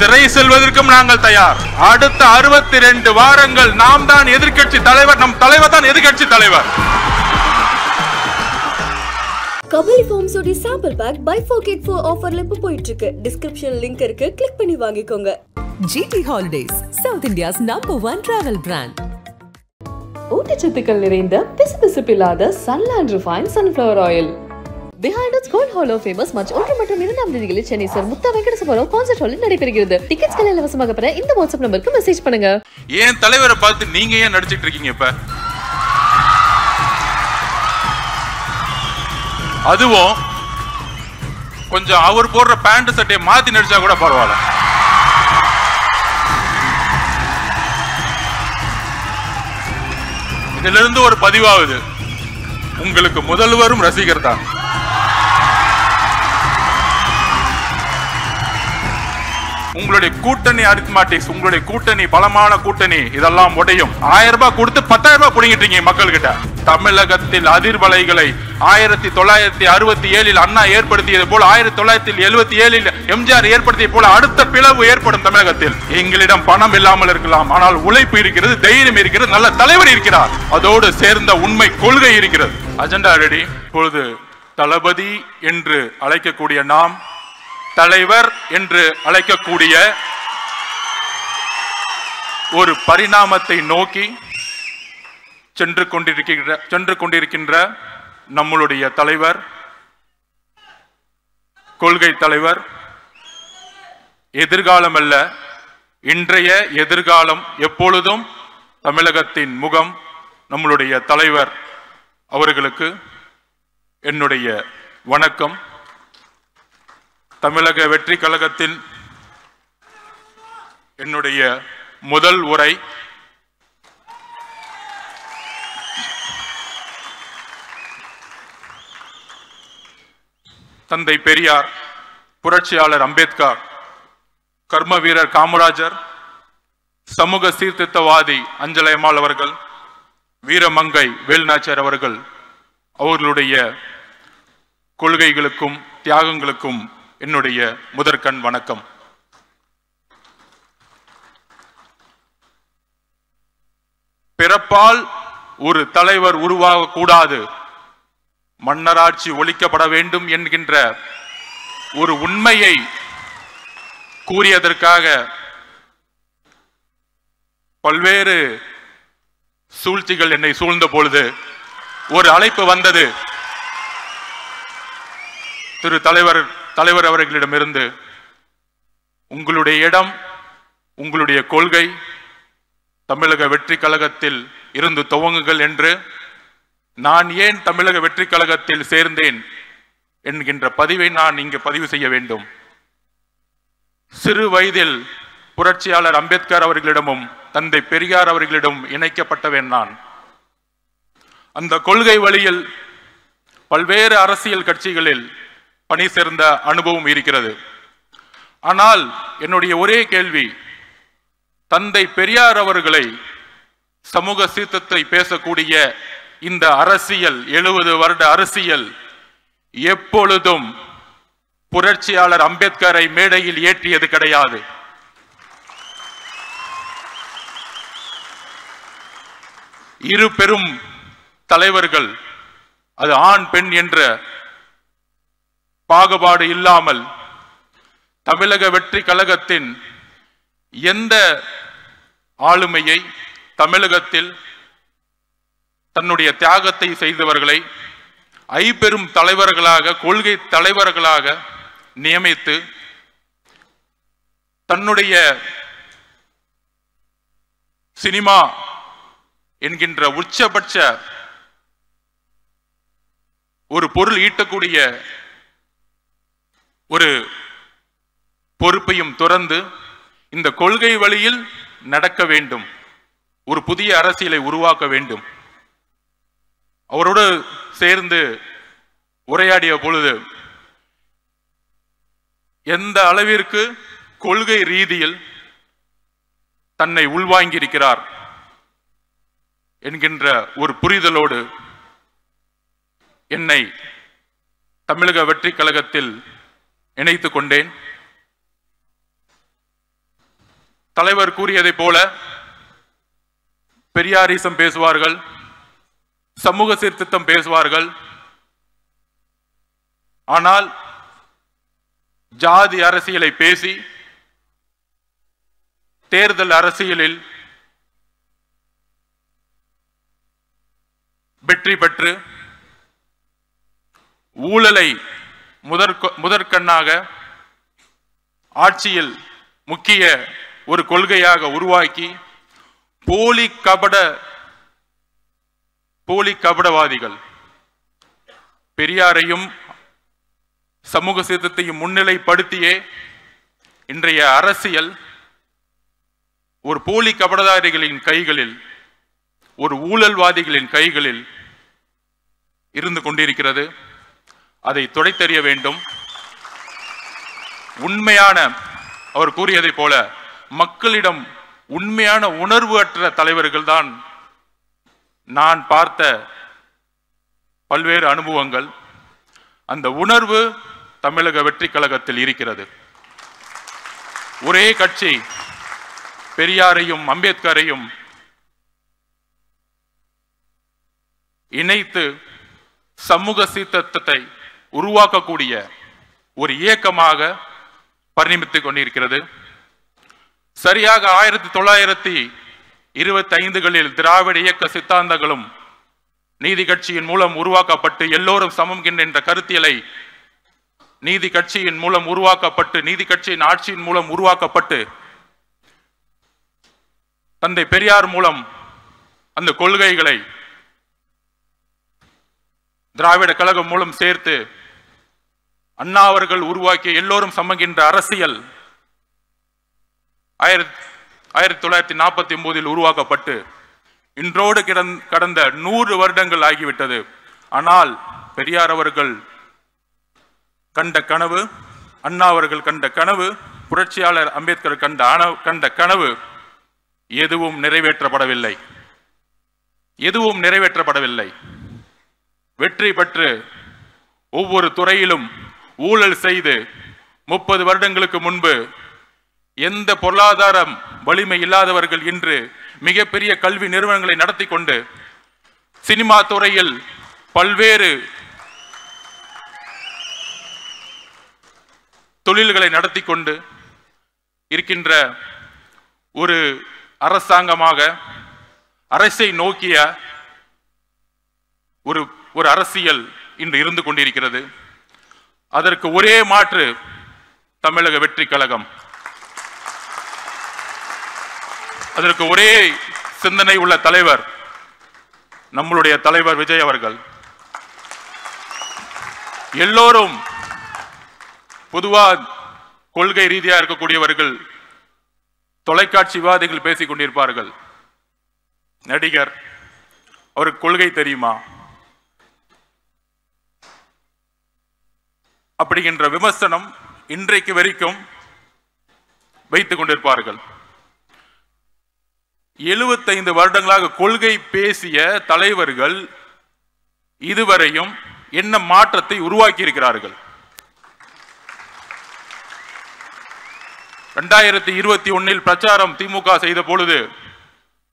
சிறை செல்வதற்கும் நாங்கள் தயார். அடுத்த 62 வாரங்கள் நாம் தான் எதிர்க்கட்சி தலைவர், நம் தலைவர் தான் எதிர்க்கட்சி தலைவர். கபலி ஃபார்ம்ஸ் உடைய சாம்பிள் பேக் பை 4 get 4 ஆஃபர்ல இப்ப போயிட்டு இருக்கு. டிஸ்கிரிப்ஷன் லிங்க் இருக்கு, கிளிக் பண்ணி வாங்கிக்கோங்க. GT Holidays, South India's #1 travel brand. ஊட்டச்சத்துக்கள் நிறைந்த பிசுபிசுப்பில்லாத Sunland Refined Sunflower Oil. Behind its Gold Hall of Famous match 1 மற்றும் 2 தேதிகளில் சென்னை சார் முத்தா வெங்கடேசபுரம் கான்சர்ட் ஹாலில் நடைபெறுகிறது. டிக்கெட்ஸ்களை இலவசமாக பெற இந்த வாட்ஸ்அப் நம்பருக்கு மெசேஜ் பண்ணுங்க. ஏன் தலைவரை பார்த்து நீங்க ஏன் நடிச்சிட்டு இருக்கீங்க? இப்ப அதுவும் கொஞ்சம் அவர் போடுற பேண்ட் சட்டையை மாத்தி நடிச்சா கூட பரவாயில்ல. இதுல இருந்து ஒரு பதிவாகுது, உங்களுக்கு முதல்வரும் ரசிகர் தான். உங்களுடைய கூட்டணி அரித்மாட்டிக்ஸ், உங்களுடைய கூட்டணி பலமான கூட்டணி இதெல்லாம் உடையும். 1000 ரூபாய் கொடுத்து 10,000 ரூபாய் புடிங்கிட்டீங்க மக்கள் கிட்ட. தமிழகத்தில் அதிர்வலைகளை 1967 அண்ணா ஏற்படுத்தியது போல 1977 எம்ஜிஆர் ஏற்படுத்திய போல அடுத்த பிளவு ஏற்படும் தமிழகத்தில். எங்களிடம் பணம் இல்லாமல் இருக்கலாம், ஆனால் உழைப்பு இருக்கிறது, தைரியம் இருக்கிறது, நல்ல தலைவர் இருக்கிறார், அதோடு சேர்ந்த உண்மை கொள்கை இருக்கிறது. Agenda ready. இப்பொழுது தளபதி என்று அழைக்கக்கூடிய நாம் தலைவர் என்று அழைக்கக்கூடிய ஒரு பரிணாமத்தை நோக்கி சென்று கொண்டிருக்கின்ற நம்மளுடைய தலைவர், கொள்கை தலைவர், எதிர்காலம் அல்ல இன்றைய எதிர்காலம் எப்பொழுதும் தமிழகத்தின் முகம் நம்மளுடைய தலைவர் அவர்களுக்கு என்னுடைய வணக்கம். தமிழக வெற்றி கழகத்தின் என்னுடைய முதல் உரை தந்தை பெரியார், புரட்சியாளர் அம்பேத்கர், கர்ம வீரர் காமராஜர், சமூக சீர்திருத்தவாதி அஞ்சலையம்மாள் அவர்கள், வீரமங்கை வேலுநாச்சியார் அவர்கள் அவர்களுடைய கொள்கைகளுக்கும் தியாகங்களுக்கும் என்னுடைய முதற்கண் வணக்கம். பிறப்பால் ஒரு தலைவர் உருவாக கூடாது, மன்னராட்சி ஒழிக்கப்பட வேண்டும் என்கின்ற ஒரு உண்மையை கூறியதற்காக பல்வேறு சூழ்ச்சிகள் என்னை சூழ்ந்த பொழுது ஒரு அழைப்பு வந்தது. திரு தலைவர் அவர்களிடமிருந்து உங்களுடைய இடம், உங்களுடைய கொள்கை தமிழக வெற்றி கழகத்தில் இருந்து துவங்குங்கள் என்று. நான் ஏன் தமிழக வெற்றி கழகத்தில் சேர்ந்தேன் என்கின்ற பதிவை நான் இங்கு பதிவு செய்ய வேண்டும். சிறு வயதில் புரட்சியாளர் அம்பேத்கர் அவர்களிடமும் தந்தை பெரியார் அவர்களிடம் இணைக்கப்பட்டவன் நான். அந்த கொள்கை வழியில் பல்வேறு அரசியல் கட்சிகளில் பணி சேர்ந்த அனுபவம் இருக்கிறது. ஆனால் என்னுடைய ஒரே கேள்வி, தந்தை பெரியார் அவர்களை சமூக சீர்திருத்தத்தை பேசக்கூடிய இந்த அரசியல் 70 வருட அரசியல் எப்பொழுதும் புரட்சியாளர் அம்பேத்கரை மேடையில் ஏற்றியது கிடையாது. இரு பெரும் தலைவர்கள், அது ஆண் பெண் என்ற பாகுபாடு இல்லாமல் தமிழக வெற்றி கழகத்தின் எந்த ஆளுமையை தமிழகத்தில் தன்னுடைய தியாகத்தை செய்தவர்களை ஐம்பெரும் தலைவர்களாக, கொள்கை தலைவர்களாக நியமித்து தன்னுடைய சினிமா என்கின்ற உச்சபட்ச ஒரு பொருள் ஈட்டக்கூடிய ஒரு பொறுப்பையும் துறந்து இந்த கொள்கை வழியில் நடக்க வேண்டும், ஒரு புதிய அரசியலை உருவாக்க வேண்டும். அவரோடு சேர்ந்து உரையாடிய பொழுது எந்த அளவிற்கு கொள்கை ரீதியில் தன்னை உள்வாங்கி இருக்கிறார் என்கின்ற ஒரு புரிதலோடு என்னை தமிழக வெற்றி கழகத்தில் இணைத்துக் கொண்டேன். தலைவர் கூறியதை போல பெரியாரிசம் பேசுவார்கள், சமூக சீர்திருத்தம் பேசுவார்கள். ஆனால் ஜாதி அரசியலை பேசி தேர்தல் அரசியலில் வெற்றி பெற்று ஊழலை முதற்கண்ணாக ஆட்சியில் முக்கிய ஒரு கொள்கையாக உருவாக்கி போலி கபடவாதிகள் பெரியாரையும் சமூக சீர்திருத்தத்தையும் முன்னிலைப்படுத்தியே இன்றைய அரசியல் ஒரு போலி கபடதாரிகளின் கைகளில், ஒரு ஊழல்வாதிகளின் கைகளில் இருந்து கொண்டிருக்கிறது. அதை துடைத்தெறிய வேண்டும். உண்மையான, அவர் கூறியதை போல மக்களிடம் உண்மையான உணர்வு அற்ற தலைவர்கள் தான் நான் பார்த்த பல்வேறு அனுபவங்கள். அந்த உணர்வு தமிழக வெற்றி கழகத்தில் இருக்கிறது. ஒரே கட்சி பெரியாரையும் அம்பேத்கரையும் இணைத்து சமூக சீர்திருத்தத்தை உருவாக்கக்கூடிய ஒரு இயக்கமாக பரிணமித்துக் கொண்டிருக்கிறது. சரியாக 1925களில் திராவிட இயக்க சித்தாந்தங்களும் நீதி கட்சியின் மூலம் உருவாக்கப்பட்டு எல்லோரும் சமம் என்ற கருத்தியலை நீதி கட்சியின் மூலம் உருவாக்கப்பட்டு, நீதி கட்சியின் ஆட்சியின் மூலம் உருவாக்கப்பட்டு, தந்தை பெரியார் மூலம் அந்த கொள்கைகளை திராவிட கழகம் மூலம் சேர்த்து அண்ணா அவர்கள் உருவாக்கிய எல்லோரும் சமகின்ற அரசியல் 1949 உருவாக்கப்பட்டு இன்றோடு கடந்த 100 வருடங்கள் ஆகிவிட்டது. ஆனால் பெரியார் அவர்கள் கண்ட கனவு, அண்ணா அவர்கள் கண்ட கனவு, புரட்சியாளர் அம்பேத்கர் கண்ட கனவு எதுவும் நிறைவேற்றப்படவில்லை. வெற்றி பெற்று ஒவ்வொரு துறையிலும் ஊழல் செய்து 30 வருடங்களுக்கு முன்பு எந்த பொருளாதாரம் வலிமை இல்லாதவர்கள் இன்று மிகப்பெரிய கல்வி நிறுவனங்களை நடத்தி கொண்டு சினிமா துறையில் பல்வேறு தொழில்களை நடத்தி கொண்டு இருக்கின்ற ஒரு அரசாங்கமாக, அரசை நோக்கிய ஒரு அரசியல் இன்று இருந்து கொண்டிருக்கிறது. அதற்கு ஒரே மாற்று தமிழக வெற்றி கழகம். அதற்கு ஒரே சிந்தனை உள்ள தலைவர் நம்மளுடைய தலைவர் விஜய் அவர்கள். எல்லோரும் பொதுவா கொள்கை ரீதியா இருக்கக்கூடியவர்கள் தொலைக்காட்சி விவாதிகள் பேசிக் கொண்டிருப்பார்கள். நடிகர், அவருக்கு கொள்கை தெரியுமா அப்படிங்கிற விமர்சனம் இன்றைக்கு வரைக்கும் வைத்துக் கொண்டிருப்பார்கள். 75 வருடங்களாக கொள்கை பேசிய தலைவர்கள் இதுவரையும் என்ன மாற்றத்தை உருவாக்கி இருக்கிறார்கள்? 2021 பிரச்சாரம் திமுக செய்த பொழுது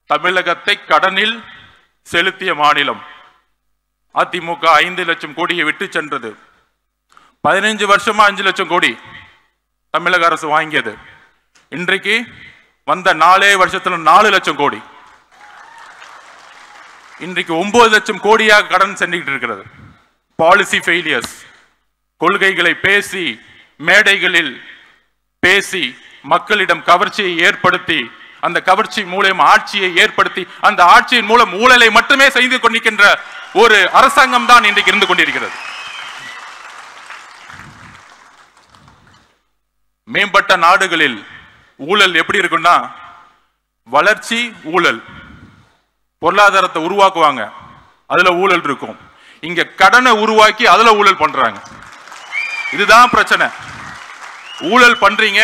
தமிழகத்தை கடனில் செலுத்திய மாநிலம் அதிமுக 5 லட்சம் கோடியை விட்டு சென்றது. 15 வருஷமா 5 லட்சம் கோடி தமிழக அரசு வாங்கியது. இன்றைக்கு வந்த 4 வருஷத்துல 4 லட்சம் கோடி, இன்றைக்கு 9 லட்சம் கோடியாக கடன் சென்றுகிட்டு இருக்கிறது. பாலிசி ஃபெயிலியர்ஸ், கொள்கைகளை பேசி மேடைகளில் பேசி மக்களிடம் கவர்ச்சியை ஏற்படுத்தி, அந்த கவர்ச்சி மூலம் ஆட்சியை ஏற்படுத்தி, அந்த ஆட்சியின் மூலம் ஊழலை மட்டுமே செய்து கொண்டிருக்கின்ற ஒரு அரசாங்கம் தான் இன்றைக்கு இருந்து கொண்டிருக்கிறது. மேம்பட்ட நாடுகளில் ஊழல் எப்படி இருக்குன்னா, வளர்ச்சி ஊழல், பொருளாதாரத்தை உருவாக்குவாங்க, அதுல ஊழல் இருக்கும். இங்க கடனை உருவாக்கி அதுல ஊழல் பண்றாங்க. இதுதான் பிரச்சனை. ஊழல் பண்றீங்க,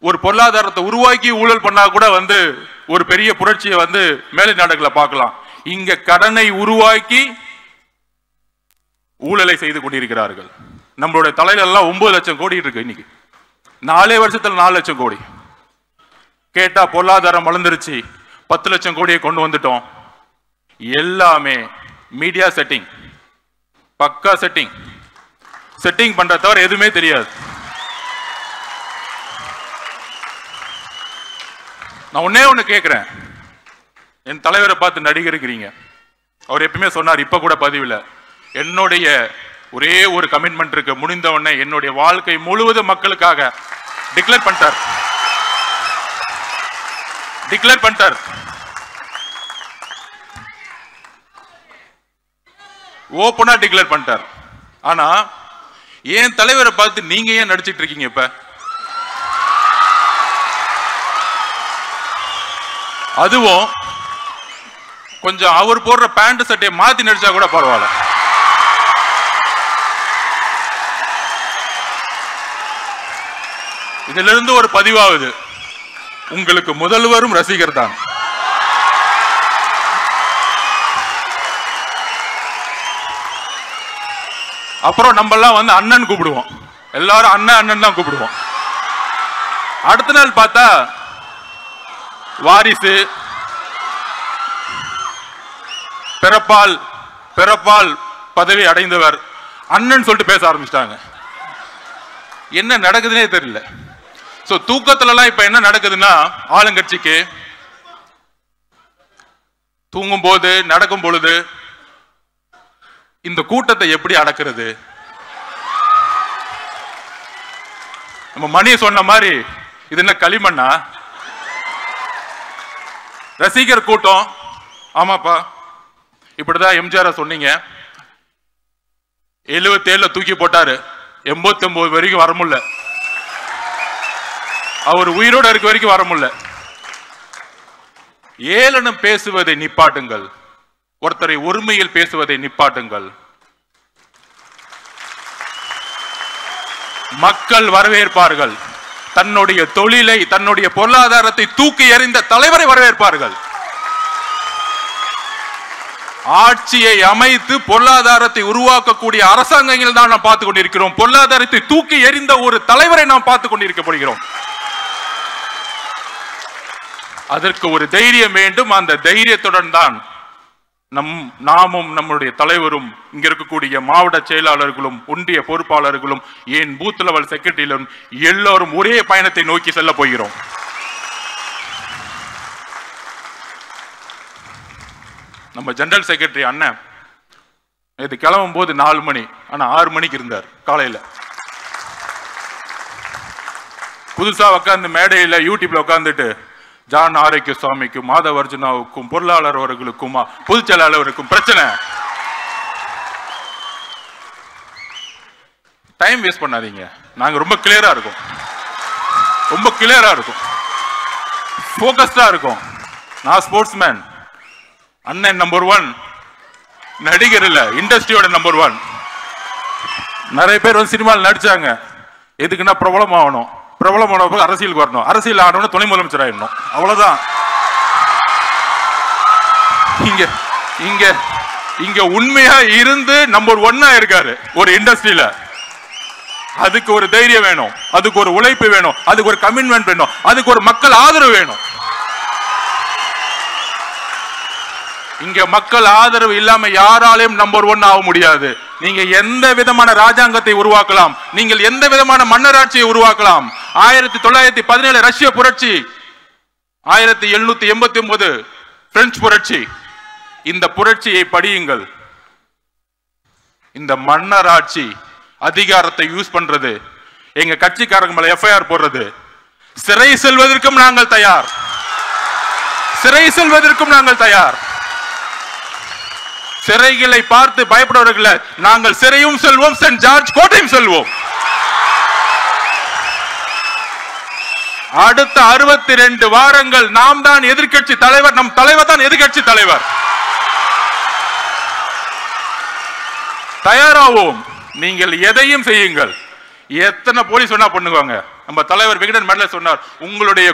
ஒரு பொருளாதாரத்தை உருவாக்கி ஊழல் பண்ணா கூட ஒரு பெரிய புரட்சியை மேலை நாடுகளை பார்க்கலாம். இங்க கடனை உருவாக்கி ஊழலை செய்து கொண்டிருக்கிறார்கள். நம்மளுடைய தலையில எல்லாம் 9 லட்சம் கோடி இருக்கு. இன்னைக்கு 4 வருஷத்துல 4 லட்சம் கோடி. கேட்டா பொருளாதாரம் வளர்ந்துருச்சு, 10 லட்சம் கோடியை கொண்டு வந்துட்டோம். எல்லாமே மீடியா செட்டிங், பக்கா செட்டிங் பண்ற தவிர எதுவுமே தெரியாது. நான் ஒன்னே ஒண்ணு கேட்கிறேன், என் தலைவரை பார்த்து நடிகருக்கிறீங்க. அவர் எப்பவுமே சொன்னார், இப்ப கூட பதிவில், என்னுடைய ஒரே ஒரு கமிட்மெண்ட் இருக்கு, முடிந்த உடனே என்னுடைய வாழ்க்கை முழுவதும் மக்களுக்காக டிக்ளேர் பண்ணிட்டார். ஓபனா டிக்ளேர் பண்ணிட்டார். ஆனா ஏன் தலைவரை பார்த்து நீங்க ஏன் நடிச்சிட்டு இருக்கீங்க? இப்ப அதுவும் கொஞ்சம் அவர் போடுற பேண்ட் சட்டையை மாத்தி நடிச்சா கூட பரவாயில்ல. இதுல இருந்து ஒரு பதிவாகுது, உங்களுக்கு முதல்வரும் ரசிகர் தான். அப்புறம் நம்ம எல்லாம் வந்து அண்ணன் கூப்பிடுவோம், எல்லாரும் அண்ணன் தான் கூப்பிடுவோம். அடுத்த நாள் பார்த்தா வாரிசு, பிறப்பால் பதவி அடைந்தவர் அண்ணன் சொல்லிட்டு பேச ஆரம்பிச்சிட்டாங்க. என்ன நடக்குதுன்னே தெரியல. சோ தூக்கத்துல எல்லாம் இப்ப என்ன நடக்குதுன்னா, ஆளுங்கட்சிக்கு தூங்கும் போது நடக்கும் பொழுது இந்த கூட்டத்தை எப்படி அடக்கிறது? நம்ம மணி சொன்ன மாதிரி இது என்ன களிமண்ணா? ரசிகர் கூட்டம். ஆமாப்பா, இப்படிதான் எம்ஜிஆர் சொன்னீங்க, 77 தூக்கி போட்டாரு, 89 வரைக்கும் வர முடியல, அவர் உயிரோடு இருக்க வரைக்கும் வர முடியல. ஏளனம் பேசுவதை நிப்பாட்டுங்கள், ஒருத்தரை ஒருமையில் பேசுவதை நிப்பாட்டுங்கள். மக்கள் வரவேற்பார்கள். தன்னுடைய தொழிலை, தன்னுடைய பொருளாதாரத்தை தூக்கி எறிந்த தலைவரை வரவேற்பார்கள். ஆட்சியை அமைத்து பொருளாதாரத்தை உருவாக்கக்கூடிய அரசாங்கங்கள் தான் நாம் பார்த்துக் கொண்டிருக்கிறோம். பொருளாதாரத்தை தூக்கி எறிந்த ஒரு தலைவரை நாம் பார்த்துக் கொண்டிருக்கப்படுகிறோம். அதற்கு ஒரு தைரியம் வேண்டும். அந்த தைரியத்துடன் தான் நாமும் நம்முடைய தலைவரும் இங்க இருக்கக்கூடிய மாவட்ட செயலாளர்களும் ஒன்றிய பொறுப்பாளர்களும் ஏன் பூத் லெவல் செக்ரட்டரியிலும் எல்லோரும் ஒரே பயணத்தை நோக்கி செல்ல போகிறோம். நம்ம ஜெனரல் செக்ரட்டரி அண்ணன் இது கிளம்பும் போது 4 மணி, ஆனா 6 மணிக்கு இருந்தார் காலையில. புதுசா உட்கார்ந்து மேடையில யூடியூப்ல உட்கார்ந்துட்டு ஜான் ஆரோக்கிய சுவாமிக்கும் மாதவர்ஜுனாவுக்கும் பொருளாளர் அவர்களுக்கும் பொதுச் செயலாளருக்கும் பிரச்சனை. டைம் வேஸ்ட் பண்ணாதீங்க. நாங்க ரொம்ப கிளியரா இருக்கும், போக்கஸ்டா இருக்கும். நான் ஸ்போர்ட்ஸ்மேன், அண்ணன் நம்பர் 1, நடிகர் இல்ல, இண்டஸ்ட்ரியோட நம்பர் 1. நிறைய பேர் வந்து சினிமாவில் நடிச்சாங்க, எதுக்குன்னா பிரபலம் ஆகணும், பிரபலமான போது அரசியலுக்கு வரணும், அரசியல் ஆடணும், துணை முதலமைச்சர் ஆயிடணும், அவ்வளவுதான். இங்க இங்க இங்க உண்மையா இருந்து நம்பர் 1 இருக்காரு ஒரு இண்டஸ்ட்ரியில. அதுக்கு ஒரு தைரியம் வேணும், அதுக்கு ஒரு உழைப்பு வேணும், அதுக்கு ஒரு கமிட்மெண்ட் வேணும், அதுக்கு ஒரு மக்கள் ஆதரவு வேணும். இங்க மக்கள் ஆதரவு இல்லாம யாராலையும் நம்பர் 1 ஆக முடியாது. நீங்க எந்த விதமான ராஜாங்கத்தை உருவாக்கலாம், நீங்கள் எந்த விதமான மன்னராட்சியை உருவாக்கலாம். 1917 ரஷ்ய புரட்சி, 1789 பிரெஞ்சு புரட்சி, இந்த புரட்சியை படியுங்கள். இந்த மன்னராட்சி அதிகாரத்தை யூஸ் பண்றது, எங்க கட்சிக்காரங்க மேல எஃப்ஐஆர் போடுறது, சிறை செல்வதற்கும் நாங்கள் தயார், சிறைகளை பார்த்து பயப்படுவர்கள் நாங்கள் சிறையும் செல்வோம், சென்ட் ஜார்ஜ் கோட்டையும் செல்வோம். அடுத்த 62 வாரங்கள் நாம் தான் எதிர்க்கட்சி தலைவர், நம் தலைவர் தான் எதிர்க்கட்சி தலைவர். தயாராவோம், நீங்கள் எதையும் செய்யுங்கள். எத்தனை போலீஸ் சொன்னா பண்ணுவாங்க. நம்ம தலைவர் விகடன் மேடல சொன்னார், உங்களுடைய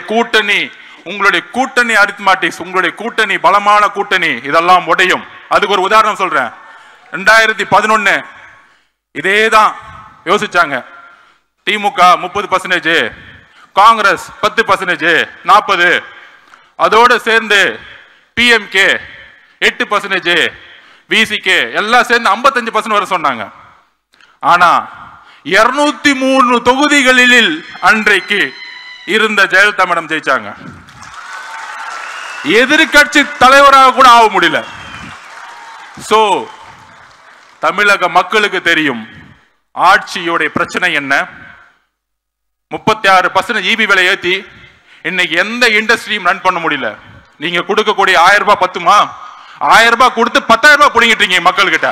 கூட்டணி அரித்மாட்டிக்ஸ், உங்களுடைய கூட்டணி பலமான கூட்டணி இதெல்லாம் உடையும். அதுக்கு ஒரு உதாரணம் சொல்றேன். 2011 இதேதான் யோசிச்சாங்க. திமுக 30%, காங்கிரஸ் 10%, 40, அதோடு சேர்ந்து பிஎம்கே 8%, விசிகே எல்லாம் சேர்ந்து 55% வர சொன்னாங்க. ஆனா 203 தொகுதிகளில் அன்றைக்கு இருந்த ஜெயலலிதா மேடம் ஜெயிச்சாங்க. எதிர்கட்சி தலைவராக கூட ஆக முடியல. சோ தமிழக மக்களுக்கு தெரியும் ஆட்சியோட பிரச்சனை என்ன. 36% ஈபி விலை ஏத்தி இன்னைக்கு எந்த இண்டஸ்ட்ரியும் ரன் பண்ண முடியல. நீங்க கொடுக்கக்கூடிய 1000 ரூபாய் பத்துமா? 1000 ரூபாய் கொடுத்து 10,000 ரூபாய் புடிங்கிட்டீங்க மக்கள் கிட்ட.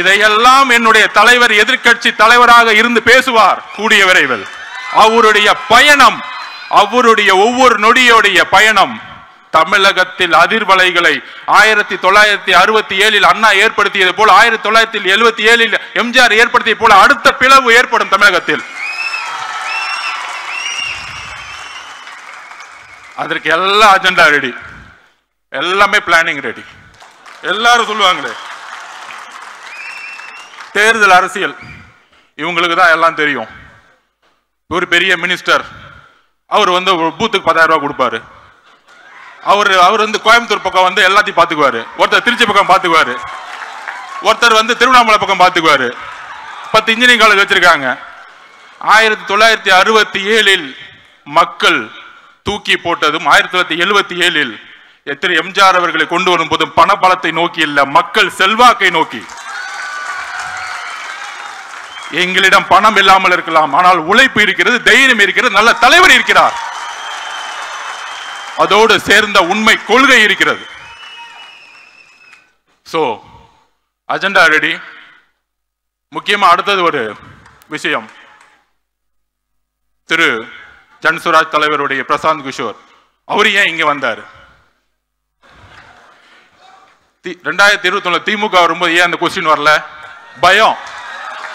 இதையெல்லாம் என்னுடைய தலைவர் எதிர்கட்சி தலைவராக இருந்து பேசுவார் கூடிய விரைவில். அவருடைய பயணம், அவருடைய ஒவ்வொரு நொடியோடைய பயணம் தமிழகத்தில் அதிர்வலைகளை 1967 அண்ணா ஏற்படுத்தியது போல 1977 எம்ஜிஆர் ஏற்படுத்திய போல அடுத்த பிளவு ஏற்படும் தமிழகத்தில். அதற்கு எல்லா அஜெண்டா ரெடி, எல்லாமே பிளானிங் ரெடி. எல்லாரும் சொல்லுவாங்களே தேர்தல் அரசியல் இவங்களுக்கு தான் எல்லாம் தெரியும். ஒரு பெரிய மினிஸ்டர் அவர் பூத்துக்கு 10,000 ரூபாய் கொடுப்பாரு. அவர் கோயம்புத்தூர் பக்கம் எல்லாத்தையும் பாத்துக்குவாரு. ஒருத்தர் திருச்சி பக்கம் பாத்துக்குவாரு, ஒருத்தர் திருவண்ணாமலை பக்கம் பாத்துக்குவாரு. 10 இன்ஜினியரிங் காலேஜ் வச்சிருக்காங்க. 1967 மக்கள் தூக்கி போட்டதும் 1977 எத்தனை எம்ஜிஆர் அவர்களை கொண்டு வரும் போதும் பண பலத்தை நோக்கி இல்ல, மக்கள் செல்வாக்கை நோக்கி. எங்களிடம் பணம் இல்லாமல் இருக்கலாம், ஆனால் உழைப்பு இருக்கிறது, தைரியம் இருக்கிறது, நல்ல தலைவர் இருக்கிறார், அதோடு சேர்ந்த உண்மை கொள்கை இருக்கிறது. So agenda ready. முக்கியமா அடுத்தது ஒரு விஷயம், திரு ஜன்சுராஜ் தலைவருடைய பிரசாந்த் கிஷோர் அவர் ஏன் இங்க வந்தார்? 2021 திமுக வரும்போது ஏன் அந்த கொஸ்டின் வரல? பயம்,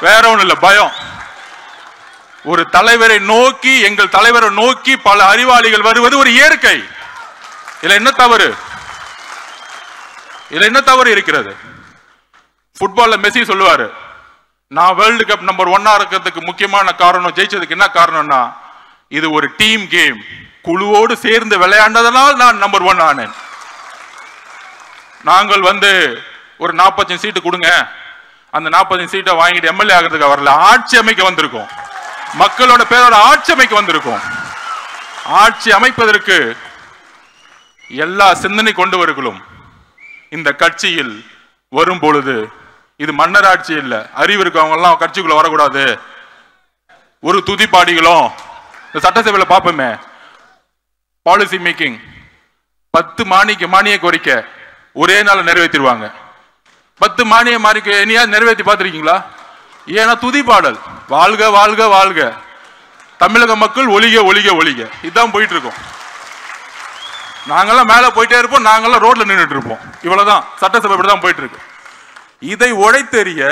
வேற ஒண்ணு இல்ல, பயம். ஒரு தலைவரை நோக்கி, எங்கள் தலைவரை நோக்கி பல அறிவாளிகள் வருவது ஒரு இயற்கை. இதுல என்ன தவறு? இதுல என்ன தவறு இருக்கிறது? ஃபுட்பால்ல மெஸ்ஸி சொல்லுவாரு, நான் வேர்ல்டு கப் நம்பர் 1 இருக்கிறதுக்கு முக்கியமான காரணம், ஜெயிச்சதுக்கு என்ன காரணம்னா இது ஒரு டீம் கேம், குழுவோடு சேர்ந்து விளையாண்டதனால் நான் நம்பர் 1 ஆனேன். நாங்கள் ஒரு 45 சீட்டு கொடுங்க, அந்த 45 சீட்டை வாங்கிட்டு எம்எல்ஏ ஆகிறதுக்கு வரல, ஆட்சி அமைக்க வந்திருக்கோம், மக்களோட பேரோட ஆட்சி அமைக்க வந்திருக்கோம். ஆட்சி அமைப்பதற்கு எல்லா சிந்தனை கொண்டவர்களும் இந்த கட்சியில் வரும் பொழுது இது மன்னர் ஆட்சி இல்ல, அறிவு இருக்கவங்க எல்லாம் கட்சிக்குள்ள வரக்கூடாது. ஒரு துதிப்பாடிகளும் இந்த சட்டசபையில பார்ப்போமே, பாலிசி மேக்கிங் 10 மானிய கோரிக்கை ஒரே நாள் நிறைவேற்றிடுவாங்க. 10 மானிய நிறைவேற்றி பார்த்திருக்கீங்களா? ஏன்னா துதிப்பாடல், வாழ்க வாழ்க வாழ்க, தமிழக மக்கள் ஒளிக ஒளிக ஒளிக, இதுதான் போயிட்டு இருக்கோம். நாங்கெல்லாம் மேல போயிட்டே இருப்போம், நாங்கெல்லாம் ரோட்ல நின்றுட்டு இருப்போம். இவ்வளவுதான் சட்டசபை தான் போயிட்டு இருக்கு. இதை உடைத்தெறிய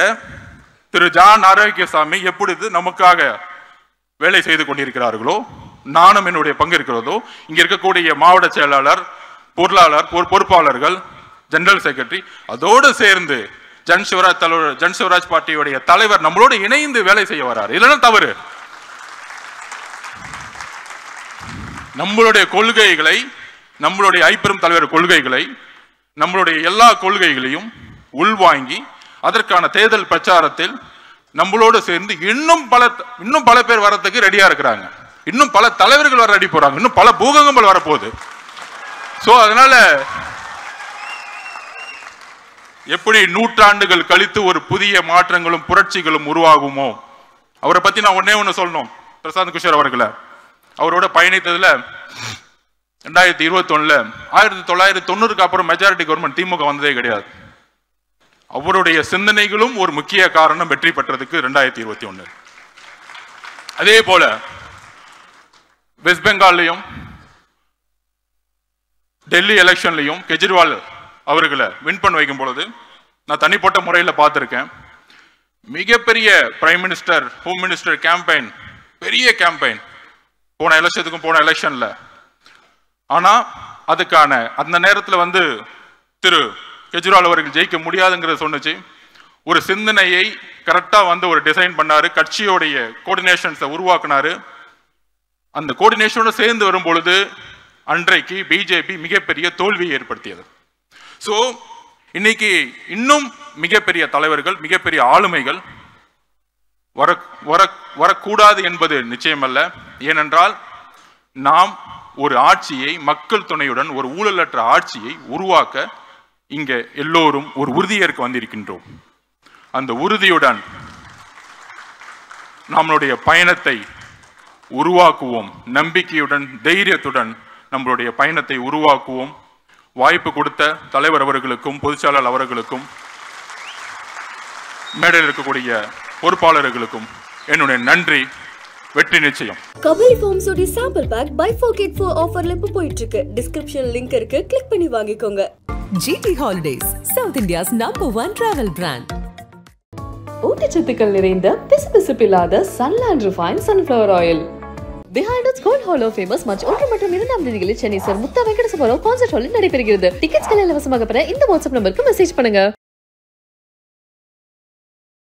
திரு ஜான் ஆரோக்கியசாமி எப்பொழுது நமக்காக வேலை செய்து கொண்டிருக்கிறார்களோ, நானும் என்னுடைய பங்கு இருக்கிறதோ, இங்க இருக்கக்கூடிய மாவட்ட செயலாளர், பொருளாளர், பொறுப்பாளர்கள், ஜெனரல் செக்ரட்டரி, அதோடு சேர்ந்து ஜன்சிவராஜ் பார்ட்டியுடைய தலைவர் நம்மளோடு இணைந்து வேலை செய்ய வராரு. இல்லைன்னா தவறு. நம்மளுடைய கொள்கைகளை, நம்மளுடைய ஐப்பெரும் தலைவர் கொள்கைகளை, நம்மளுடைய எல்லா கொள்கைகளையும் உள்வாங்கி அதற்கான தேர்தல் பிரச்சாரத்தில் நம்மளோடு சேர்ந்து இன்னும் பல பேர் வரதுக்கு ரெடியா இருக்கிறாங்க. இன்னும் பல தலைவர்கள் வர ரெடி போறாங்க. இன்னும் பல பூகங்கள் வரப்போகுது. சோ அதனால எப்படி நூற்றாண்டுகள் கழித்து ஒரு புதிய மாற்றங்களும் புரட்சிகளும் உருவாகுமோ, அவரை பத்தி நான் ஒண்ணு சொல்லணும். பிரசாந்த் கிஷோர் அவர்களை அவரோட பயணித்ததுல 2021 1990க்கு அப்புறம் மெஜாரிட்டி கவர்மெண்ட் திமுக வந்ததே கிடையாது. அவருடைய சிந்தனைகளும் ஒரு முக்கிய காரணம் வெற்றி பெற்றதுக்கு 2021. அதே போல வெஸ்ட் பெங்கால்லையும் டெல்லி எலெக்ஷன்லையும் கெஜ்ரிவால் அவர்களை வின் பண்ண வைக்கும் பொழுது நான் தனிப்பட்ட முறையில் பார்த்திருக்கேன். மிகப்பெரிய prime minister, home minister campaign, பெரிய கேம்பெயின் போன எலெக்ஷன்ல. ஆனா அதுக்கான அந்த நேரத்தில் திரு கெஜ்ரிவால் அவர்கள் ஜெயிக்க முடியாதுங்கிறத சொன்னுச்சு. ஒரு சிந்தனையை கரெக்டா ஒரு டிசைன் பண்ணாரு, கட்சியோடைய கோஆர்டினேஷன்ஸை உருவாக்குனாரு. அந்த கோஆர்டினேஷனோட சேர்ந்து வரும் பொழுது அன்றைக்கு பிஜேபி மிகப்பெரிய தோல்வியை ஏற்படுத்தியது. ஸோ இன்னைக்கு இன்னும் மிகப்பெரிய தலைவர்கள், மிகப்பெரிய ஆளுமைகள் வரக்கூடாது என்பது நிச்சயமல்ல. ஏனென்றால் நாம் ஒரு ஆட்சியை மக்கள் துணையுடன், ஒரு ஊழலற்ற ஆட்சியை உருவாக்க இங்க எல்லோரும் ஒரு உறுதியேற்க வந்திருக்கின்றோம். அந்த உறுதியுடன் நம்மளுடைய பயணத்தை உருவாக்குவோம். நம்பிக்கையுடன், தைரியத்துடன் நம்மளுடைய பயணத்தை உருவாக்குவோம். வாய்ப்பு கொடுத்த தலைவர் அவர்களுக்கும், பொதுச்செயலாளர் அவர்களுக்கும், மேடையில் இருக்கக்கூடிய பொறுப்பாளர்களுக்கும் என்னுடைய நன்றி. வெற்றி நிச்சயம். கபலி ஃபார்ம்ஸோட சாம்பிள் பேக் பை 4 ஆஃபர்ல இப்ப போயிட்டு இருக்கு. டிஸ்கிரிப்ஷன் லிங்க் இருக்கு, கிளிக் பண்ணி வாங்கிக்கோங்க. GT Holidays, South India's #1 travel brand. ஊட்டச்சத்துக்கள் நிறைந்த பிசுபிசுப்பில்லாத Sunland refine sunflower oil. Behind its Gold Hall of Famous match 1 மற்றும் 2 தேதிகளில் சென்னை சார் முத்தா வெங்கடேசபுரம் கான்சர்ட் ஹாலில் நடைபெறுகிறது. டிக்கெட்ஸ்களை இலவசமாக பெற இந்த வாட்ஸ்அப் நம்பருக்கு மெசேஜ் பண்ணுங்க.